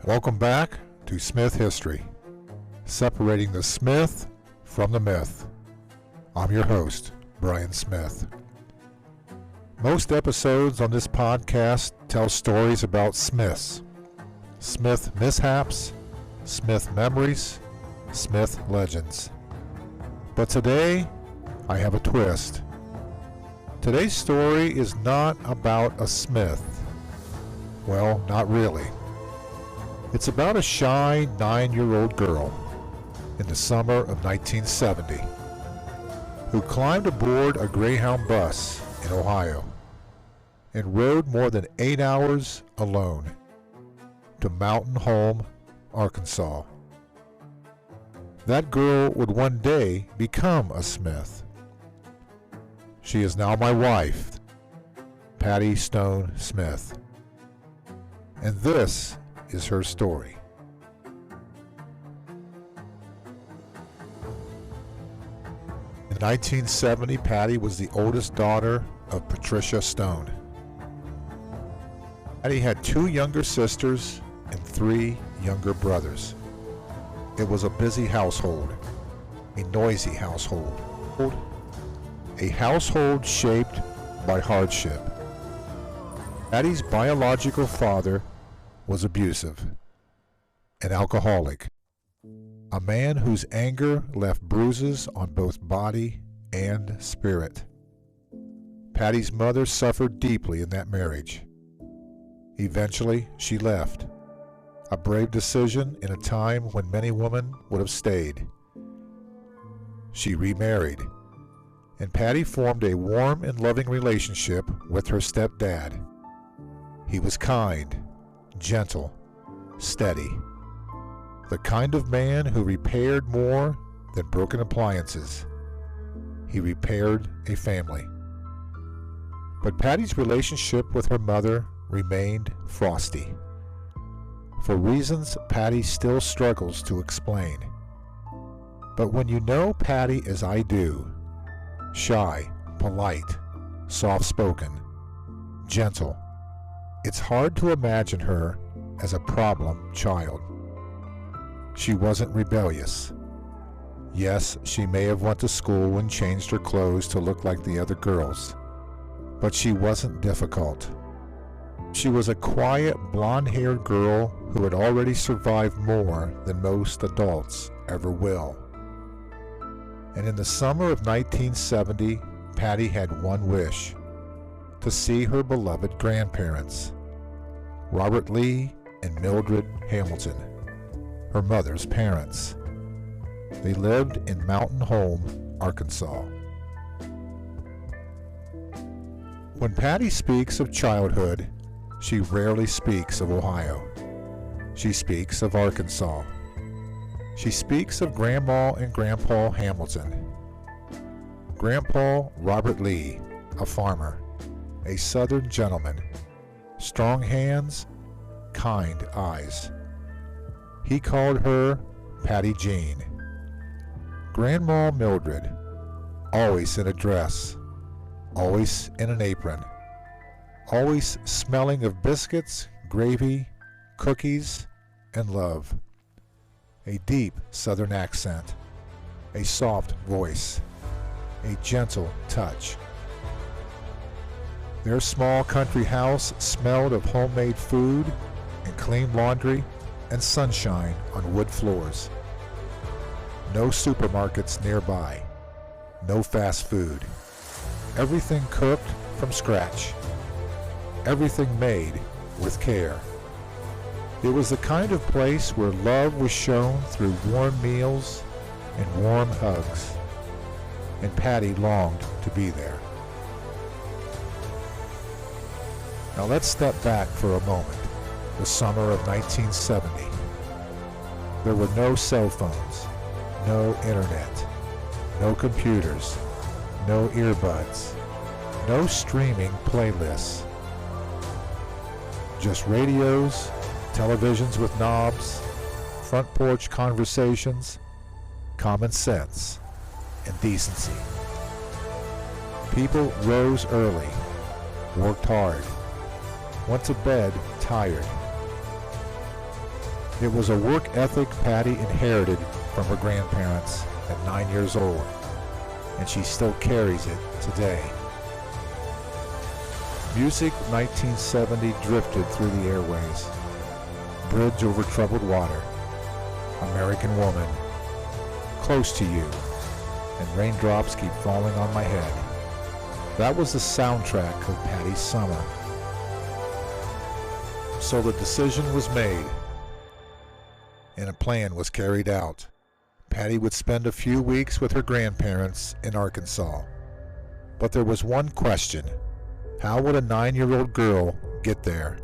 Welcome back to Smith History, separating the Smith from the myth. I'm your host, Brian Smith. Most episodes on this podcast tell stories about Smiths, Smith mishaps, Smith memories, Smith legends. But today, I have a twist. Today's story is not about a Smith. Well, not really. It's about a shy 9-year-old girl in the summer of 1970 who climbed aboard a Greyhound bus in Ohio and rode more than 8 hours alone to Mountain Home, Arkansas. That girl would one day become a Smith. She is now my wife, Patti Stone Smith. And this is her story. In 1970, Patti was the oldest daughter of Patricia Stone. Patti had 2 younger sisters and 3 younger brothers. It was a busy household, a noisy household, a household shaped by hardship. Patti's biological father was abusive, an alcoholic, a man whose anger left bruises on both body and spirit. Patti's mother suffered deeply in that marriage. Eventually, she left, a brave decision in a time when many women would have stayed. She remarried, and Patti formed a warm and loving relationship with her stepdad. He was kind, gentle, steady, the kind of man who repaired more than broken appliances. He repaired a family. But Patti's relationship with her mother remained frosty, for reasons Patti still struggles to explain. But when you know Patti as I do, shy, polite, soft-spoken, gentle, it's hard to imagine her as a problem child. She wasn't rebellious. Yes, she may have went to school and changed her clothes to look like the other girls, but she wasn't difficult. She was a quiet, blonde-haired girl who had already survived more than most adults ever will. And in the summer of 1970, Patti had one wish: to see her beloved grandparents, Robert Lee and Mildred Hamilton, her mother's parents. They lived in Mountain Home, Arkansas. When Patti speaks of childhood, she rarely speaks of Ohio. She speaks of Arkansas. She speaks of Grandma and Grandpa Hamilton. Grandpa Robert Lee, a farmer, a Southern gentleman, strong hands, kind eyes. He called her Patti Jean. Grandma Mildred, always in a dress, always in an apron, always smelling of biscuits, gravy, cookies, and love. A deep Southern accent, a soft voice, a gentle touch. Their small country house smelled of homemade food and clean laundry and sunshine on wood floors. No supermarkets nearby, no fast food. Everything cooked from scratch. Everything made with care. It was the kind of place where love was shown through warm meals and warm hugs. And Patti longed to be there. Now let's step back for a moment. The summer of 1970. There were no cell phones, no internet, no computers, no earbuds, no streaming playlists. Just radios, televisions with knobs, front porch conversations, common sense, and decency. People rose early, worked hard, went to bed tired. It was a work ethic Patti inherited from her grandparents at 9 years old, and she still carries it today. Music 1970 drifted through the airways. Bridge over troubled water, American Woman, Close to You, and Raindrops Keep Falling on My Head. That was the soundtrack of Patti's summer. So the decision was made, and a plan was carried out. Patti would spend a few weeks with her grandparents in Arkansas. But there was one question. How would a 9-year-old girl get there?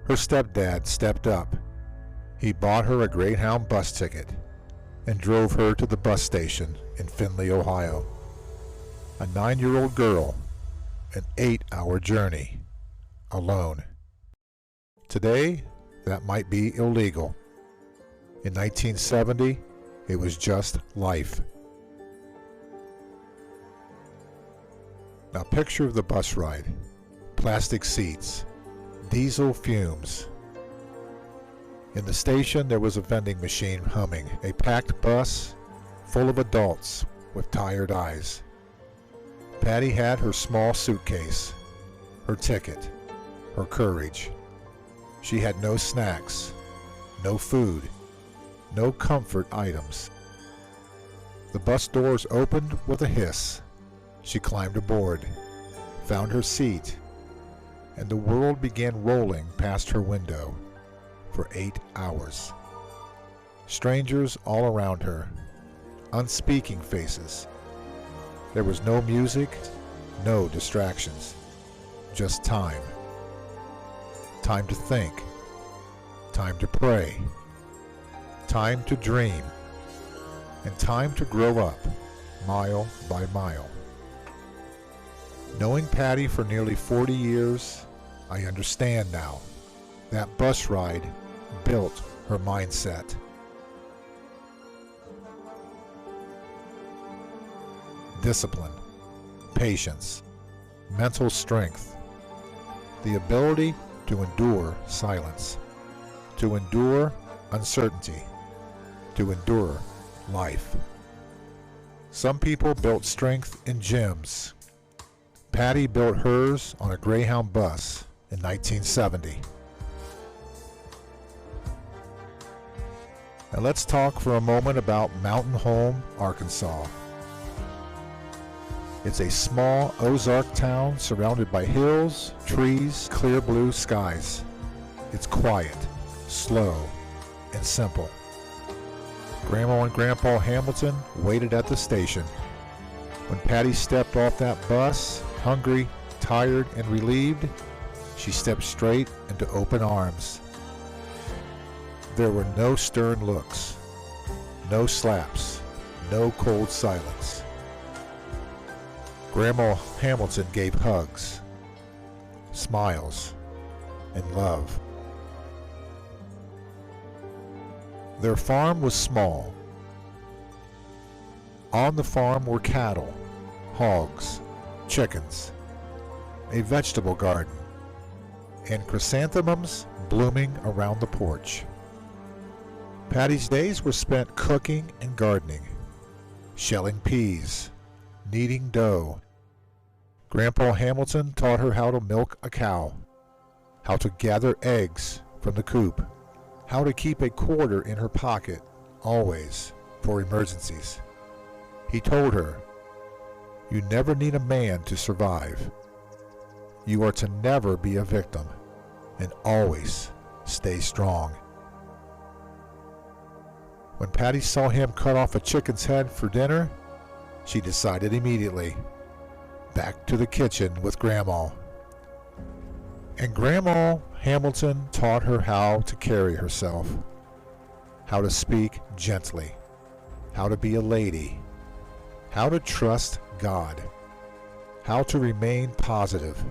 Her stepdad stepped up. He bought her a Greyhound bus ticket and drove her to the bus station in Findlay, Ohio. A 9-year-old girl, an 8-hour journey, alone. Today, that might be illegal. In 1970, it was just life. Now picture the bus ride. Plastic seats, diesel fumes. In the station there was a vending machine humming, a packed bus full of adults with tired eyes. Patti had her small suitcase, her ticket, her courage. She had no snacks, no food, no comfort items. The bus doors opened with a hiss. She climbed aboard, found her seat, and the world began rolling past her window for 8 hours. Strangers all around her, unspeaking faces. There was no music, no distractions, just time. Time to think, time to pray, time to dream, and time to grow up, mile by mile. Knowing Patti for nearly 40 years, I understand now. That bus ride built her mindset. Discipline, patience, mental strength, the ability to endure silence, to endure uncertainty, to endure life. Some people built strength in gyms. Patti built hers on a Greyhound bus in 1970. Now let's talk for a moment about Mountain Home, Arkansas. It's a small Ozark town surrounded by hills, trees, clear blue skies. It's quiet, slow, and simple. Grandma and Grandpa Hamilton waited at the station. When Patti stepped off that bus, hungry, tired, and relieved, she stepped straight into open arms. There were no stern looks, no slaps, no cold silence. Grandma Hamilton gave hugs, smiles, and love. Their farm was small. On the farm were cattle, hogs, chickens, a vegetable garden, and chrysanthemums blooming around the porch. Patti's days were spent cooking and gardening, shelling peas, kneading dough. Grandpa Hamilton taught her how to milk a cow, how to gather eggs from the coop, how to keep a quarter in her pocket, always, for emergencies. He told her, "You never need a man to survive. You are to never be a victim, and always stay strong." When Patti saw him cut off a chicken's head for dinner, she decided immediately, back to the kitchen with Grandma. And Grandma Hamilton taught her how to carry herself, how to speak gently, how to be a lady, how to trust God, how to remain positive.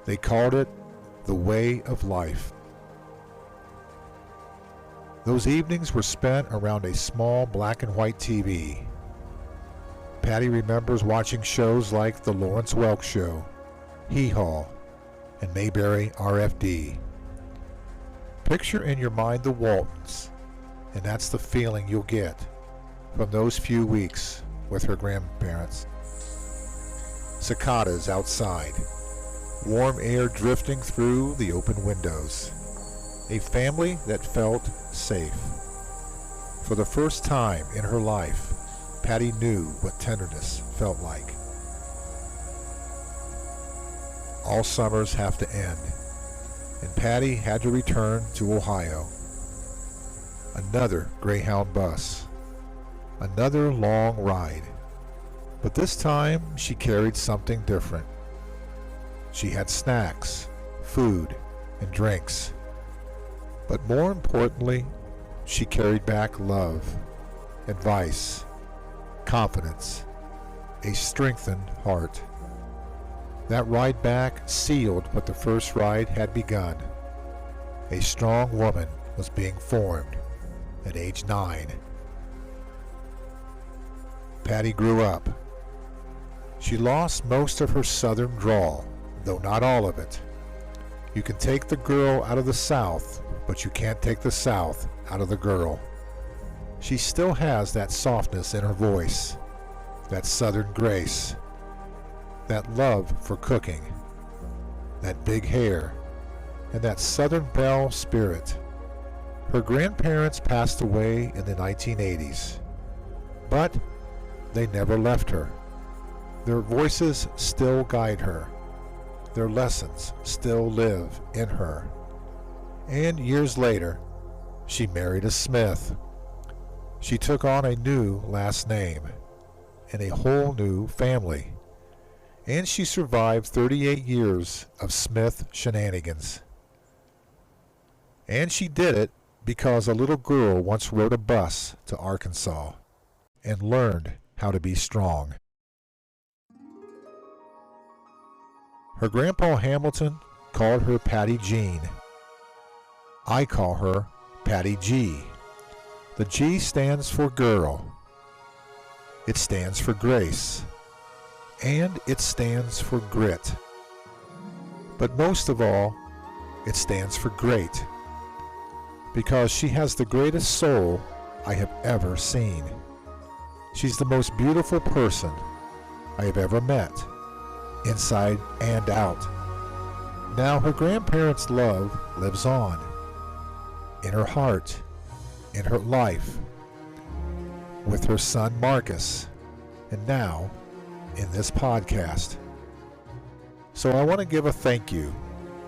They called it the way of life. Those evenings were spent around a small black and white TV. Patti remembers watching shows like The Lawrence Welk Show, Hee Haw, and Mayberry RFD. Picture in your mind the Waltons, and that's the feeling you'll get from those few weeks with her grandparents. Cicadas outside, warm air drifting through the open windows. A family that felt safe. For the first time in her life, Patti knew what tenderness felt like. All summers have to end, and Patti had to return to Ohio. Another Greyhound bus. Another long ride. But this time she carried something different. She had snacks, food, and drinks. But more importantly, she carried back love, advice, confidence, a strengthened heart. That ride back sealed what the first ride had begun. A strong woman was being formed at age 9. Patti grew up. She lost most of her southern drawl, though not all of it. You can take the girl out of the South, but you can't take the South out of the girl. She still has that softness in her voice, that southern grace, that love for cooking, that big hair, and that Southern belle spirit. Her grandparents passed away in the 1980s, but they never left her. Their voices still guide her. Their lessons still live in her. And years later, she married a Smith. She took on a new last name and a whole new family. And she survived 38 years of Smith shenanigans. And she did it because a little girl once rode a bus to Arkansas and learned how to be strong. Her grandpa Hamilton called her Patti Jean. I call her Patti G. The G stands for girl. It stands for grace. And it stands for grit. But most of all, it stands for great. Because she has the greatest soul I have ever seen. She's the most beautiful person I have ever met, inside and out. Now her grandparents' love lives on, in her heart, in her life, with her son Marcus, and now in this podcast. So I want to give a thank you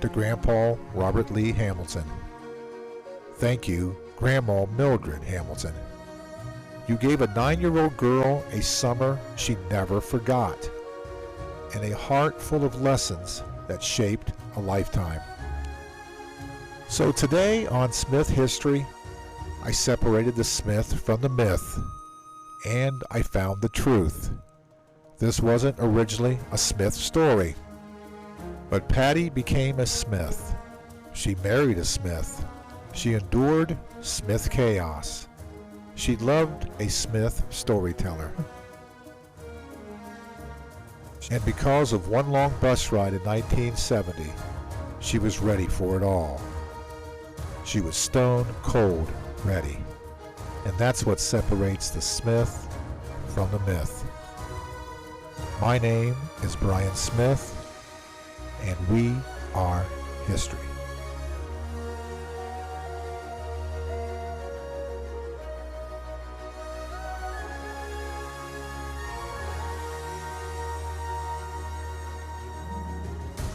to Grandpa Robert Lee Hamilton. Thank you, Grandma Mildred Hamilton. You gave a 9-year-old girl a summer she never forgot, and a heart full of lessons that shaped a lifetime. So today on Smith History, I separated the Smith from the myth, and I found the truth. This wasn't originally a Smith story, but Patti became a Smith. She married a Smith. She endured Smith chaos. She loved a Smith storyteller. And because of one long bus ride in 1970, she was ready for it all. She was stone cold ready. And that's what separates the Smith from the myth. My name is Brian Smith, and we are history.